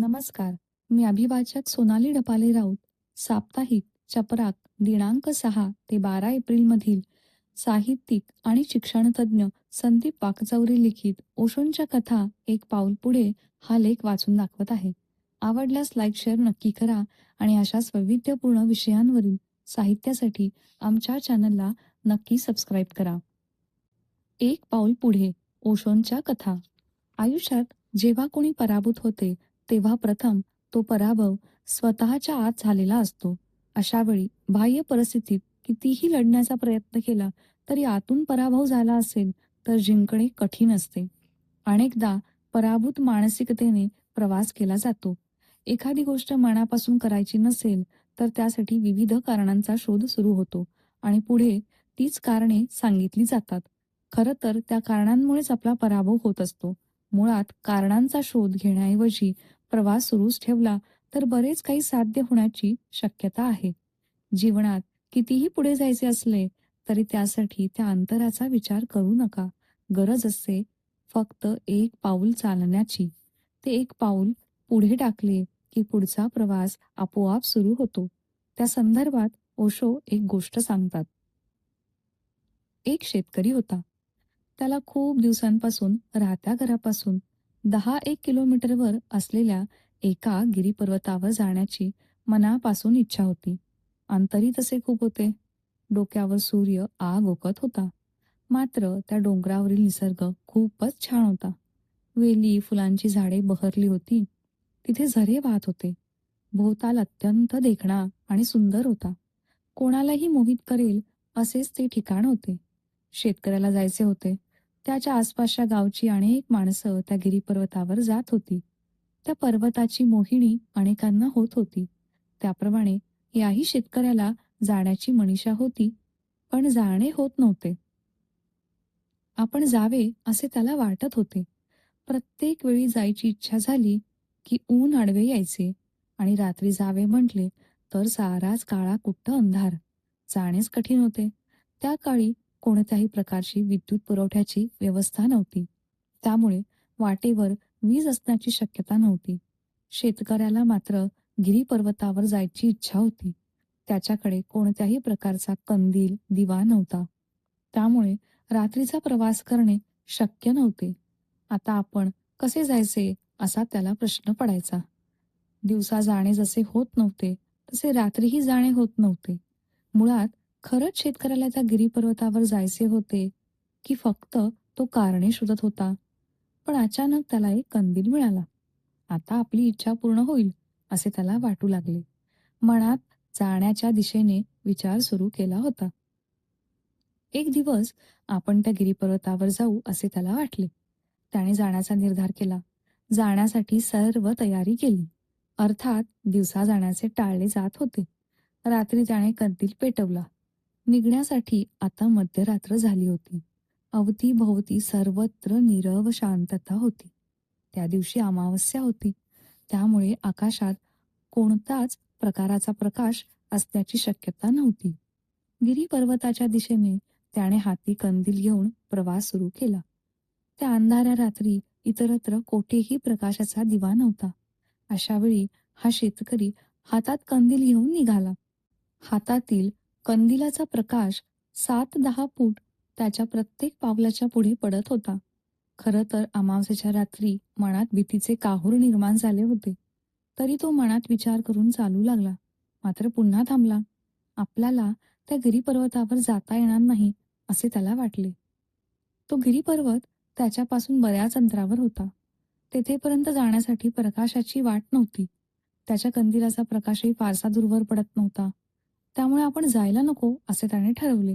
नमस्कार. मी अभिवाचक सोनाली ढपाले राऊत. साप्ताहिक चपराक दिनांक 6 ते 12 एप्रिलमधील साहित्यिक आणि शिक्षणतज्ञ संदीप वाकचौरे लिखित ओशोंच्या कथा एक पाऊल पुढे हा लेख वाचून दाखवत आहे. आवडल्यास लाईक शेअर नक्की करा आणि अशाच वैविध्यपूर्ण विषयांवरील साहित्यासाठी आमच्या चॅनलला नक्की सबस्क्राईब करा. एक पाऊल पुढे ओशोंच्या कथा. आयुष्यात जेव्हा कोणी पराभूत होते तेव्हा प्रथम तो पराभव स्वतःच्या आत झालेला असतो. अशा वेळी बाह्य परिस्थितीत कितीही लढण्याचा प्रयत्न केला तरी आतून पराभव झाला असेल तर जिंकणे कठीण असते. अनेकदा पराभूत मानसिकतेने प्रवास केला जातो. एखादी गोष्ट मनापासून करायची नसेल तर त्यासाठी विविध कारणांचा शोध सुरू होतो आणि पुढे तीच कारणे सांगितली जातात. खरं तर त्या कारणांमुळेच आपला पराभव होत असतो. मुळात कारणांचा शोध घेण्याऐवजी प्रवास सुरूच ठेवला तर बरेच काही साध्य होण्याची शक्यता आहे. जीवनात कितीही पुढे जायचे असले तरी त्यासाठी त्या अंतराचा विचार करू नका. गरज असते फक्त एक पाऊल चालण्याची. ते एक पाऊल पुढे टाकले की पुढचा प्रवास आपोआप सुरू होतो. त्या संदर्भात ओशो एक गोष्ट सांगतात. एक शेतकरी होता. त्याला खूप दिवसांपासून राहत्या घरापासून 10-1 किलोमीटरवर असलेल्या एका गिरीपर्वतावर जाण्याची मनापासून इच्छा होती. अंतरही तसे खूप होते. डोक्यावर सूर्य आग ओकत होता. मात्र त्या डोंगरावरील निसर्ग खूपच छान होता. वेली, फुलांची झाडे बहरली होती. तिथे झरे वाहत होते. भोवताल अत्यंत देखणा आणि सुंदर होता. कोणालाही मोहित करेल असेच ते ठिकाण होते. शेतकऱ्याला जायचे होते. त्याच्या आसपासच्या गावची अनेक माणसं त्या गिरीपर्वतावर जात होती. त्या पर्वताची मोहिनी अनेकांना होत होती. त्याप्रमाणे याही शेतकऱ्याला जाण्याची मनीषा होती, पण जाणे होत नव्हते. आपण जावे असे त्याला वाटत होते. प्रत्येक वेळी जायची इच्छा झाली की ऊन आडवे यायचे आणि रात्री जावे म्हटले तर साराच काळा कुट्ट अंधार. जाणेच कठीण होते. त्या काळी कोणत्याही प्रकारची विद्युत पुरवठ्याची व्यवस्था नव्हती. त्यामुळे वाटेवर वीज असण्याची शक्यता नव्हती. शेतकऱ्याला मात्र गिरीपर्वतावर जायची इच्छा होती. त्याच्याकडे कोणत्याही प्रकारचा कंदील, दिवा नव्हता. त्यामुळे रात्रीचा प्रवास करणे शक्य नव्हते. आता आपण कसे जायचे असा त्याला प्रश्न पडायचा. दिवसा जाणे जसे होत नव्हते तसे रात्रीही जाणे होत नव्हते. मुळात खरंच शेतकऱ्याला त्या गिरीपर्वतावर जायचे होते की फक्त तो कारणे शोधत होता. पण अचानक त्याला एक कंदील मिळाला. आता आपली इच्छा पूर्ण होईल असे त्याला वाटू लागले. मनात जाण्याच्या दिशेने विचार सुरू केला होता. एक दिवस आपण त्या गिरीपर्वतावर जाऊ असे त्याला वाटले. त्याने जाण्याचा निर्धार केला. जाण्यासाठी सर्व तयारी केली. अर्थात दिवसा जाण्याचे टाळले जात होते. रात्री त्याने कंदील पेटवला. निघण्यासाठी आता मध्यरात्र झाली होती. अवतीभोवती सर्वत्र नीरव शांतता होती. त्या दिवशी अमावस्या होती. त्यामुळे आकाशात कोणताच प्रकाराचा प्रकाश असण्याची शक्यता नव्हती. गिरीपर्वताच्या दिशेने त्याने हाती कंदील घेऊन प्रवास सुरू केला. त्या अंधाऱ्या रात्री इतरत्र कोठेही प्रकाशाचा दिवा नव्हता. अशा वेळी हा शेतकरी हातात कंदील घेऊन निघाला. हातातील कंदिलाचा प्रकाश 7-10 फूट त्याच्या प्रत्येक पावलाच्या पुढे पडत होता. खरं तर अमावस्येच्या रात्री मनात भीतीचे काहूर निर्माण झाले होते. तरी तो मनात विचार करून चालू लागला. मात्र पुन्हा थांबला. आपल्याला त्या गिरीपर्वतावर जाता येणार नाही असे त्याला वाटले. तो गिरीपर्वत त्याच्यापासून बऱ्याच अंतरावर होता. तेथेपर्यंत जाण्यासाठी प्रकाशाची वाट नव्हती. त्याच्या कंदिलाचा प्रकाशही फारसा दूरवर पडत नव्हता. त्यामुळे आपण जायला नको असे त्याने ठरवले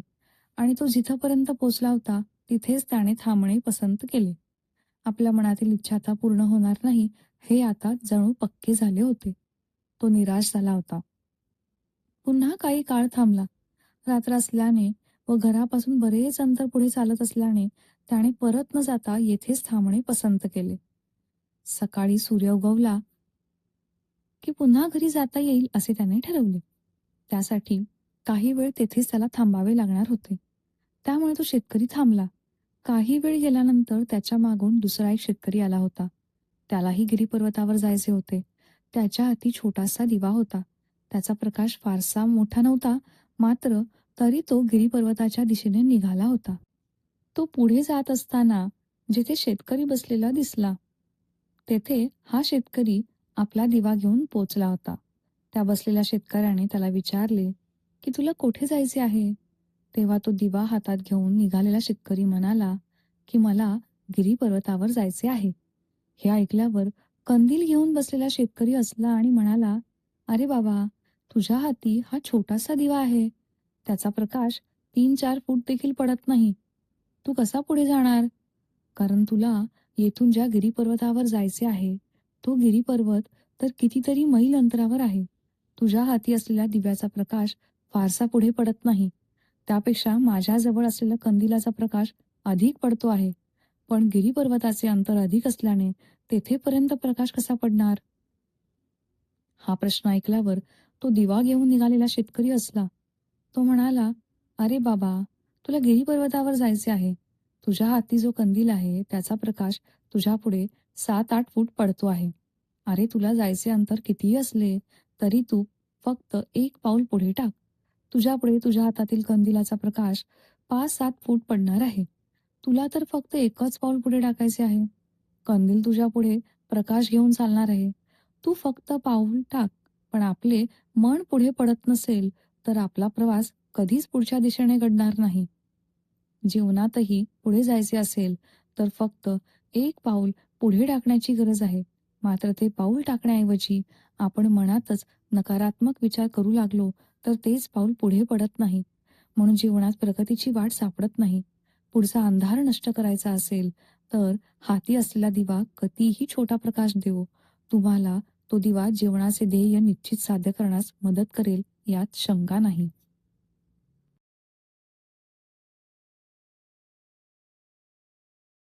आणि तो जिथपर्यंत पोचला होता तिथेच त्याने थांबणे पसंत केले. आपल्या मनातील इच्छा आता पूर्ण होणार नाही हे आता जणू पक्के झाले होते. तो निराश झाला होता. पुन्हा काही काळ थांबला. रात्र असल्याने व घरापासून बरेच अंतर पुढे चालत असल्याने त्याने परत न जाता येथेच थांबणे पसंत केले. सकाळी सूर्य उगवला की पुन्हा घरी जाता येईल असे त्याने ठरवले. त्यासाठी काही वेळ तेथेच त्याला थांबावे लागणार होते. त्यामुळे तो शेतकरी थांबला. काही वेळ गेल्यानंतर त्याच्या मागून दुसरा एक शेतकरी आला होता. त्यालाही गिरीपर्वतावर जायचे होते. त्याच्या हाती छोटासा दिवा होता. त्याचा प्रकाश फारसा मोठा नव्हता, मात्र तरी तो गिरीपर्वताच्या दिशेने निघाला होता. तो पुढे जात असताना जिथे शेतकरी बसलेला दिसला, तेथे हा शेतकरी आपला दिवा घेऊन पोचला होता. त्या बसलेल्या शेतकऱ्याने त्याला विचारले, की "तुला कोठे जायचे आहे?" तेव्हा तो दिवा हातात घेऊन निघालेला शेतकरी म्हणाला, की "मला गिरीपर्वतावर जायचे आहे." हे ऐकल्यावर कंदील घेऊन बसलेला शेतकरी हसला आणि म्हणाला, "अरे बाबा, तुझ्या हाती हा छोटासा दिवा आहे. त्याचा प्रकाश 3-4 फूट देखील पडत नाही. तू कसा पुढे जाणार? कारण तुला येथून ज्या गिरीपर्वतावर जायचे आहे, तो गिरीपर्वत तर कितीतरी मैल अंतरावर आहे. तुझ्या हाती असलेल्या दिव्याचा प्रकाश फारसा पुढे पडत नाही. त्यापेक्षा माझ्याजवळ असलेला कंदिलाचा प्रकाश अधिक पडतो आहे. पण गिरीपर्वताचे अंतर अधिक असल्याने तेथेपर्यंत प्रकाश कसा पडणार?" हा प्रश्न ऐकल्यावर तो दिवा घेऊन निघालेला शेतकरी हसला. तो म्हणाला, "अरे बाबा, तुला गिरीपर्वतावर जायचे आहे. तुझ्या हाती जो कंदील आहे, त्याचा प्रकाश तुझ्यापुढे 7-8 फूट पडतो आहे. अरे, तुला जायचे अंतर कितीही असले, तरी तू फक्त एक पाऊल पुढे टाक. तुझ्यापुढे तुझ्या हातातील कंदिलाचा प्रकाश 5-7 फूट पडणार आहे. तुला तर फक्त एकच पाऊल पुढे टाकायचे आहे. कंदील तुझ्यापुढे प्रकाश घेऊन चालणार आहे. तू फक्त पाऊल टाक. पण आपले मन पुढे पडत नसेल, तर आपला प्रवास कधीच पुढच्या दिशेने घडणार नाही. जीवनातही पुढे जायचे असेल, तर फक्त एक पाऊल पुढे टाकण्याची गरज आहे. मात्र ते पाऊल टाकण्याऐवजी आपण मनातच नकारात्मक विचार करू लागलो, तर तेच पाऊल पुढे पडत नाही. म्हणून जीवनात प्रगतीची वाट सापडत नाही. पुढचा अंधार नष्ट करायचा असेल, तर हाती असलेला दिवा कितीही छोटा प्रकाश देवो, तुम्हाला तो दिवा जीवनाचे ध्येय निश्चित साध्य करण्यास मदत करेल, यात शंका नाही.